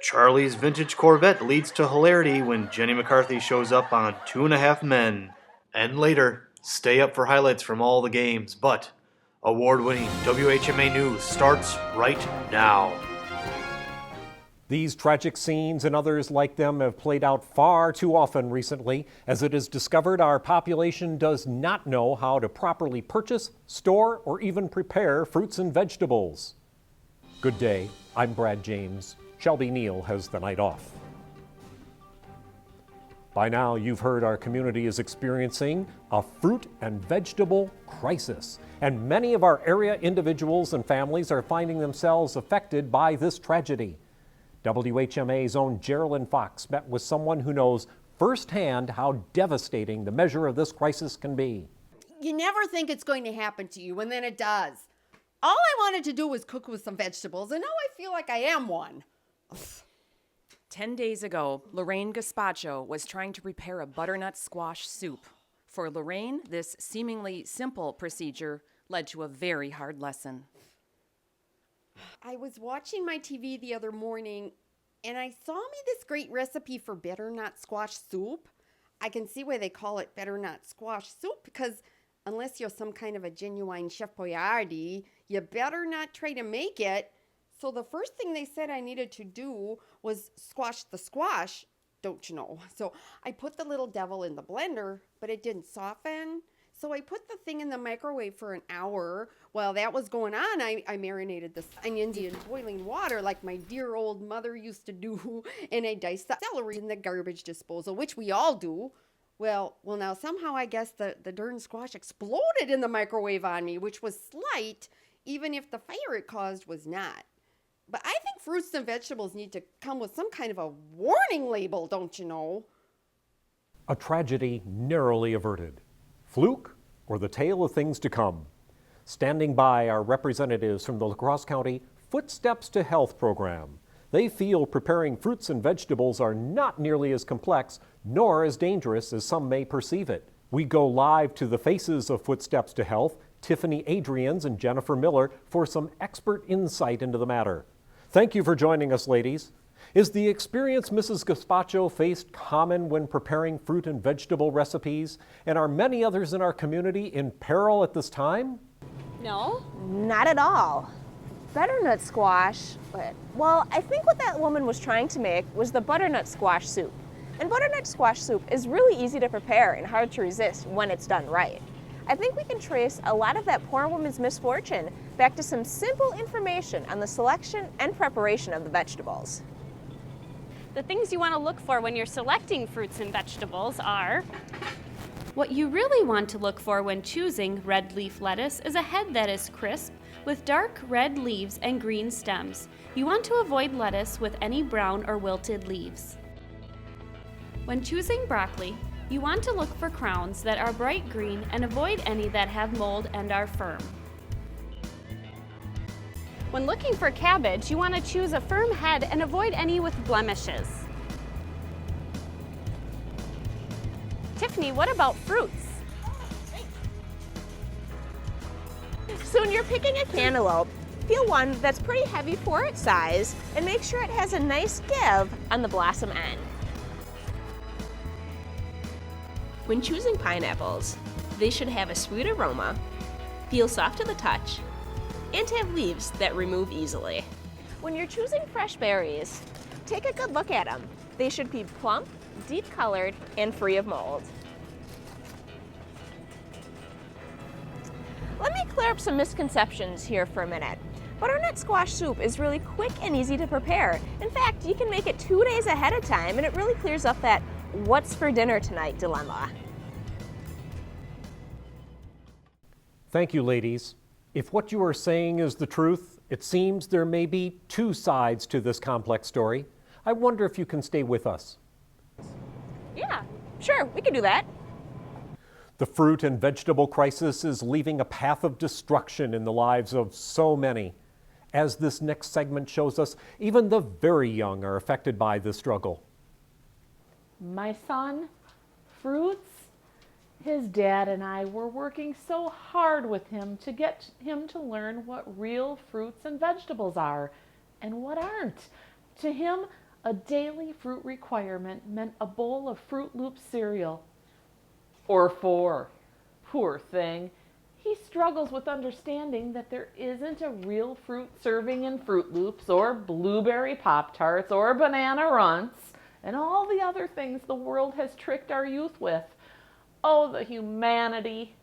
Charlie's vintage Corvette leads to hilarity when Jenny McCarthy shows up on Two and a Half Men. And later, stay up for highlights from all the games, but award-winning WHMA News starts right now. These tragic scenes and others like them have played out far too often recently, as it is discovered our population does not know how to properly purchase, store, or even prepare fruits and vegetables. Good day, I'm Brad James. Shelby Neal has the night off. By now, you've heard our community is experiencing a fruit and vegetable crisis, and many of our area individuals and families are finding themselves affected by this tragedy. WHMA's own Geraldine Fox met with someone who knows firsthand how devastating the measure of this crisis can be. You never think it's going to happen to you, and then it does. All I wanted to do was cook with some vegetables, and now I feel like I am one. 10 days ago, Lorraine Gaspacho was trying to prepare a butternut squash soup. For Lorraine, this seemingly simple procedure led to a very hard lesson. I was watching my TV the other morning, and I saw me this great recipe for butternut squash soup. I can see why they call it butternut squash soup, because unless you're some kind of a genuine Chef Boyardee, you better not try to make it. So the first thing they said I needed to do was squash the squash, don't you know? So I put the little devil in the blender, but it didn't soften. So I put the thing in the microwave for an hour. While that was going on, I marinated the onions in boiling water like my dear old mother used to do. And I diced the celery in the garbage disposal, which we all do. Well, now somehow I guess the darn squash exploded in the microwave on me, which was slight, even if the fire it caused was not. But I think fruits and vegetables need to come with some kind of a warning label, don't you know? A tragedy narrowly averted. Fluke or the tale of things to come? Standing by are representatives from the La Crosse County Footsteps to Health program. They feel preparing fruits and vegetables are not nearly as complex nor as dangerous as some may perceive it. We go live to the faces of Footsteps to Health, Tiffany Adrians and Jennifer Miller, for some expert insight into the matter. Thank you for joining us, ladies. Is the experience Mrs. Gaspacho faced common when preparing fruit and vegetable recipes? And are many others in our community in peril at this time? No, not at all. Butternut squash, well, I think what that woman was trying to make was the butternut squash soup. And butternut squash soup is really easy to prepare and hard to resist when it's done right. I think we can trace a lot of that poor woman's misfortune back to some simple information on the selection and preparation of the vegetables. The things you want to look for when you're selecting fruits and vegetables are: what you really want to look for when choosing red leaf lettuce is a head that is crisp, with dark red leaves and green stems. You want to avoid lettuce with any brown or wilted leaves. When choosing broccoli, you want to look for crowns that are bright green and avoid any that have mold and are firm. When looking for cabbage, you want to choose a firm head and avoid any with blemishes. Tiffany, what about fruits? So when you're picking a cantaloupe, peel one that's pretty heavy for its size and make sure it has a nice give on the blossom end. When choosing pineapples, they should have a sweet aroma, feel soft to the touch, and have leaves that remove easily. When you're choosing fresh berries, take a good look at them. They should be plump, deep-colored, and free of mold. Let me clear up some misconceptions here for a minute. Butternut squash soup is really quick and easy to prepare. In fact, you can make it 2 days ahead of time, and it really clears up that "what's for dinner tonight" dilemma. Thank you, ladies. If what you are saying is the truth, it seems there may be two sides to this complex story. I wonder if you can stay with us. Yeah, sure, we can do that. The fruit and vegetable crisis is leaving a path of destruction in the lives of so many. As this next segment shows us, even the very young are affected by this struggle. My son, Fruits, his dad and I were working so hard with him to get him to learn what real fruits and vegetables are and what aren't. To him, a daily fruit requirement meant a bowl of Fruit Loops cereal. Or 4. Poor thing. He struggles with understanding that there isn't a real fruit serving in Fruit Loops or blueberry Pop-Tarts or banana runts and all the other things the world has tricked our youth with. Oh, the humanity.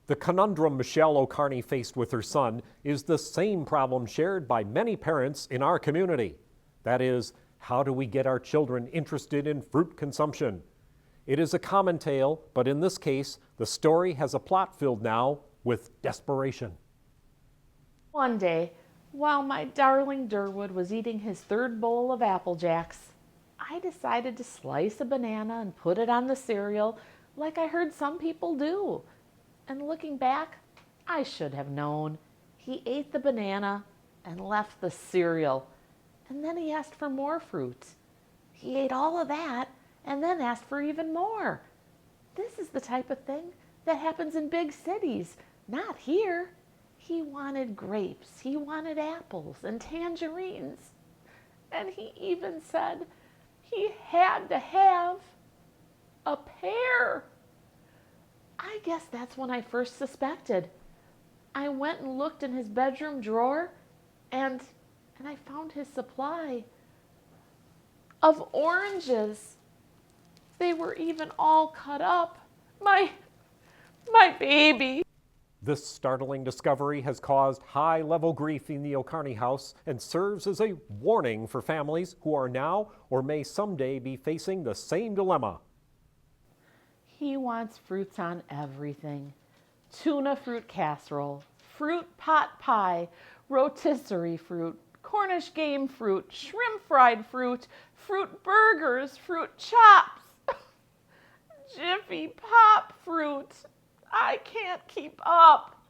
The conundrum Michelle O'Carney faced with her son is the same problem shared by many parents in our community. That is, how do we get our children interested in fruit consumption? It is a common tale, but in this case, the story has a plot filled now with desperation. One day, while my darling Durwood was eating his 3rd bowl of Apple Jacks, I decided to slice a banana and put it on the cereal like I heard some people do. And looking back, I should have known. He ate the banana and left the cereal. And then he asked for more fruit. He ate all of that and then asked for even more. This is the type of thing that happens in big cities, not here. He wanted grapes, he wanted apples and tangerines. And he even said he had to have a pear. I guess that's when I first suspected. I went and looked in his bedroom drawer and I found his supply of oranges. They were even all cut up. My baby. This startling discovery has caused high-level grief in the O'Carney house and serves as a warning for families who are now or may someday be facing the same dilemma. He wants fruits on everything. Tuna fruit casserole, fruit pot pie, rotisserie fruit, Cornish game fruit, shrimp fried fruit, fruit burgers, fruit chops, Jiffy Pop fruit. I can't keep up.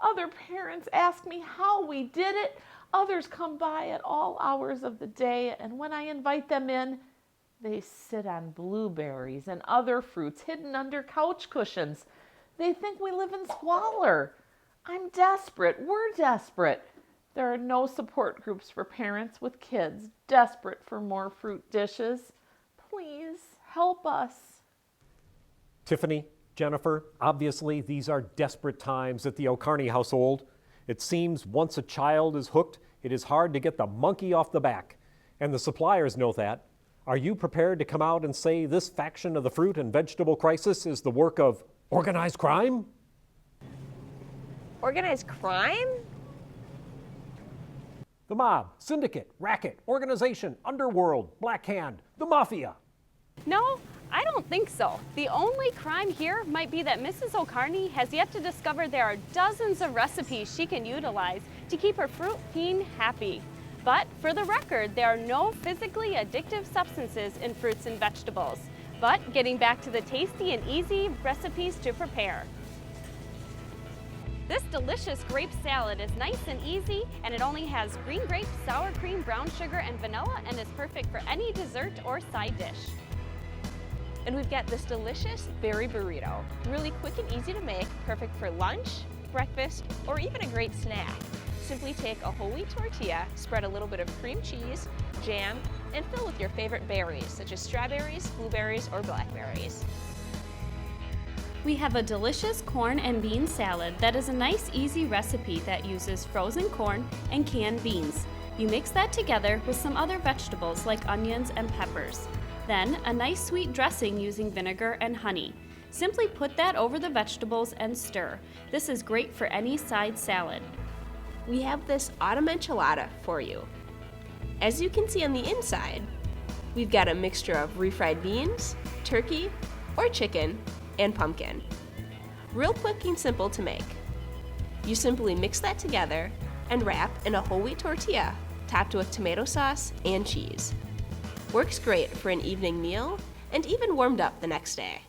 Other parents ask me how we did it. Others come by at all hours of the day, and when I invite them in, they sit on blueberries and other fruits hidden under couch cushions. They think we live in squalor. I'm desperate. We're desperate. There are no support groups for parents with kids desperate for more fruit dishes. Please help us. Tiffany, Jennifer, obviously these are desperate times at the O'Carney household. It seems once a child is hooked, it is hard to get the monkey off the back. And the suppliers know that. Are you prepared to come out and say this faction of the fruit and vegetable crisis is the work of organized crime? Organized crime? The mob, syndicate, racket, organization, underworld, black hand, the mafia. No, I don't think so. The only crime here might be that Mrs. O'Carney has yet to discover there are dozens of recipes she can utilize to keep her fruit fiend happy. But for the record, there are no physically addictive substances in fruits and vegetables. But getting back to the tasty and easy recipes to prepare. This delicious grape salad is nice and easy, and it only has green grapes, sour cream, brown sugar, and vanilla, and is perfect for any dessert or side dish. And we've got this delicious berry burrito. Really quick and easy to make, perfect for lunch, breakfast, or even a great snack. Simply take a whole wheat tortilla, spread a little bit of cream cheese, jam, and fill with your favorite berries, such as strawberries, blueberries, or blackberries. We have a delicious corn and bean salad that is a nice, easy recipe that uses frozen corn and canned beans. You mix that together with some other vegetables like onions and peppers. Then, a nice sweet dressing using vinegar and honey. Simply put that over the vegetables and stir. This is great for any side salad. We have this autumn enchilada for you. As you can see on the inside, we've got a mixture of refried beans, turkey, or chicken, and pumpkin. Real quick and simple to make. You simply mix that together and wrap in a whole wheat tortilla, topped with tomato sauce and cheese. Works great for an evening meal and even warmed up the next day.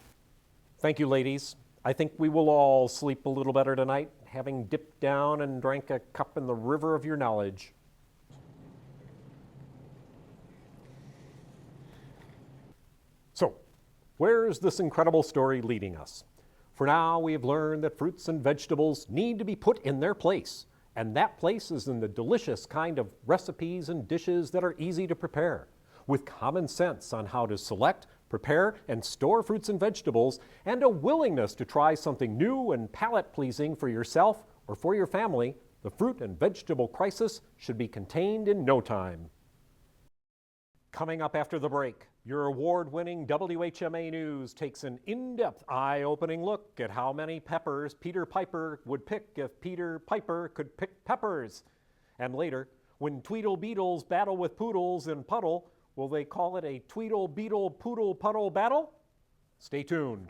Thank you, ladies. I think we will all sleep a little better tonight, having dipped down and drank a cup in the river of your knowledge. So, where is this incredible story leading us? For now, we have learned that fruits and vegetables need to be put in their place, and that place is in the delicious kind of recipes and dishes that are easy to prepare. with common sense on how to select, prepare, and store fruits and vegetables, and a willingness to try something new and palate-pleasing for yourself or for your family, the fruit and vegetable crisis should be contained in no time. Coming up after the break, your award-winning WHMA News takes an in-depth, eye-opening look at how many peppers Peter Piper would pick if Peter Piper could pick peppers. And later, when Tweedle Beetles battle with poodles in puddle, will they call it a Tweedle Beetle Poodle Puddle battle? Stay tuned.